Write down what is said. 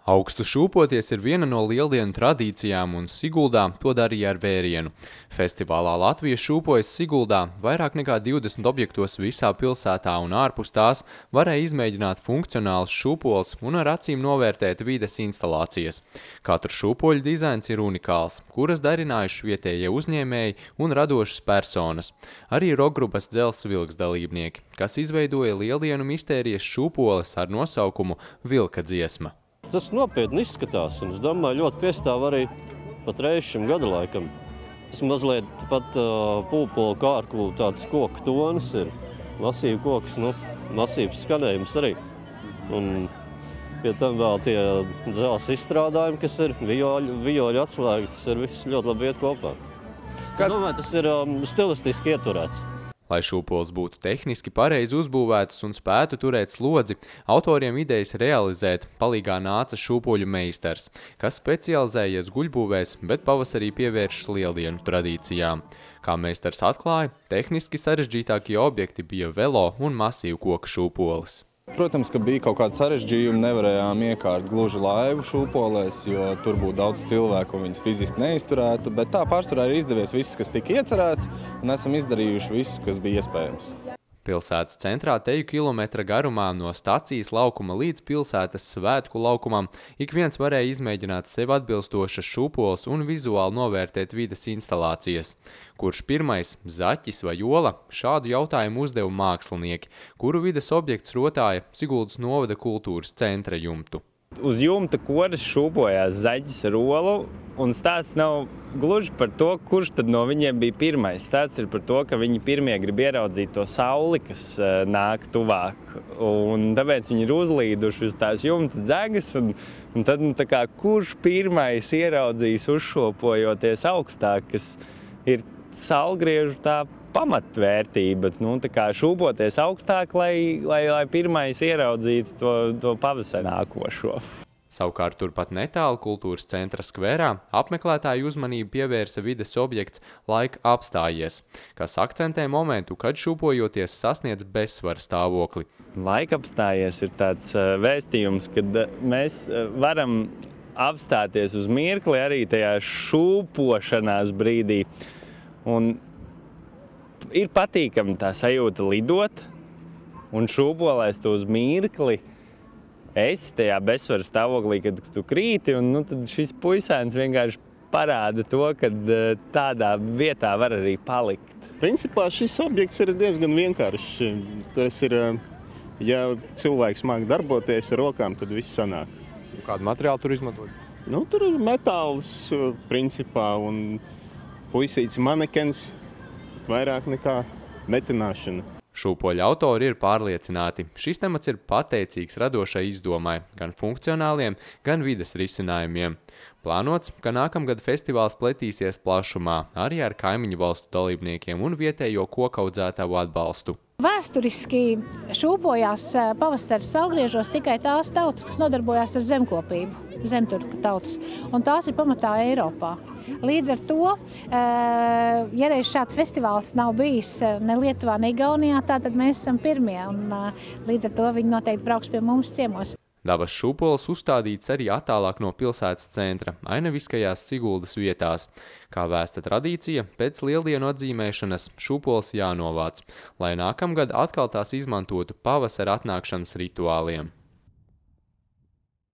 Augstu šūpoties ir viena no lieldienu tradīcijām, un Siguldā to darīja ar vērienu. Festivālā Latvija šūpojas Siguldā vairāk nekā 20 objektos visā pilsētā, un ārpus tās varēja izmēģināt funkcionāls šūpols un ar acīm novērtēt vides instalācijas. Katru šūpoļu dizains ir unikāls, kuras darinājuši vietējie uzņēmēji un radošas personas. Arī rokgrupas Dzelzs Vilks dalībnieki, kas izveidoja lieldienu mistērijas šūpoles ar nosaukumu Vilka dziesma. Tas nopietni izskatās, un es domāju, ļoti piestāv arī patreiz šim gada laikam. Tas mazliet pat pulpola kārklu tāds koka tonis ir. Masīva koks, masīvs skanējums arī. Un pie tam vēl tie dzelzs izstrādājumi, kas ir vijoļu atslēgi, tas ir viss ļoti labi iet kopā. Es domāju, tas ir stilistiski ieturēts. Lai šūpols būtu tehniski pareizi uzbūvēts un spētu turēt slodzi, autoriem idejas realizēt palīgā nāca šūpoļu meistars, kas specializējies guļbūvēs, bet pavasarī pievēršas lieldienu tradīcijām. Kā meistars atklāja, tehniski sarežģītākie objekti bija velo un masīvu koku šūpolis. Protams, ka bija kaut kādi sarežģījumi, nevarējām iekārt gluži laivu šūpolēs, jo tur būtu daudz cilvēku un viņas fiziski neizturētu, bet tā pārsvarā ir izdevies viss, kas tika iecerēts, un esam izdarījuši visu, kas bija iespējams. Pilsētas centrā teju kilometra garumā no stacijas laukuma līdz pilsētas svētku laukumam ik viens varēja izmēģināt sev atbilstošas šūpoles un vizuāli novērtēt vides instalācijas. Kurš pirmais, zaķis vai ola, šādu jautājumu uzdeva mākslinieki, kuru vides objekts rotāja Siguldas novada kultūras centra jumtu. Uz jumta kodas šūpojās zaķis ar olu, un stāsts nav gluži par to, kurš tad no viņiem bija pirmais. Stāsts ir par to, ka viņi pirmie grib ieraudzīt to sauli, kas nāk tuvāk. Un tāpēc viņi ir uzlīduši uz tās jumta dzegas, un tad tā kā, kurš pirmais ieraudzīs uzšopojoties augstāk, kas ir saulgriežu tā pamatvērtība, tā kā šūpoties augstāk, lai pirmais ieraudzītu to pavasari nākošo. Savukārt turpat netālu kultūras centra skverā apmeklētāju uzmanību pievērsa vides objekts Laika apstājies, kas akcentē momentu, kad šūpojoties sasniedz bezsvara stāvokli. Laika apstājies ir tāds vēstījums, kad mēs varam apstāties uz mirkli arī tajā šūpošanās brīdī. Un ir patīkami tā sajūta lidot un šūpolēs to uz mirkli. Esi tajā bezsvara stāvoklī, kad tu krīti, un tad šis puisēns vienkārši parāda to, ka tādā vietā var arī palikt. Principā šis objekts ir diezgan vienkāršs. Tas ir, ja cilvēks māk darboties ar rokām, tad viss sanāk. Kādu materiālu tur izmantot? Tur ir metāls, principā, un puisīts manekens, vairāk nekā metināšana. Šūpoļu autori ir pārliecināti, šis temats ir pateicīgs radošai izdomai, gan funkcionāliem, gan vides risinājumiem. Plānots, ka nākamgad festivāls pletīsies plašumā, arī ar kaimiņu valstu dalībniekiem un vietējo kokaudzētāju atbalstu. Vēsturiski šūpojās pavasara saulgriežos tikai tās tautas, kas nodarbojās ar zemkopību, zemturka tautas, un tās ir pamatā Eiropā. Līdz ar to, ja reiz šāds festivāls nav bijis ne Lietuvā, ne Igaunijā, tad mēs esam pirmie, un līdz ar to viņi noteikti brauks pie mums ciemos. Dabas šūpols uzstādīts arī attālāk no pilsētas centra, ainaviskajās Siguldas vietās. Kā vēsta tradīcija, pēc lieldienu atzīmēšanas šūpols jānovāc, lai nākamgad atkal tās izmantotu pavasara atnākšanas rituāliem.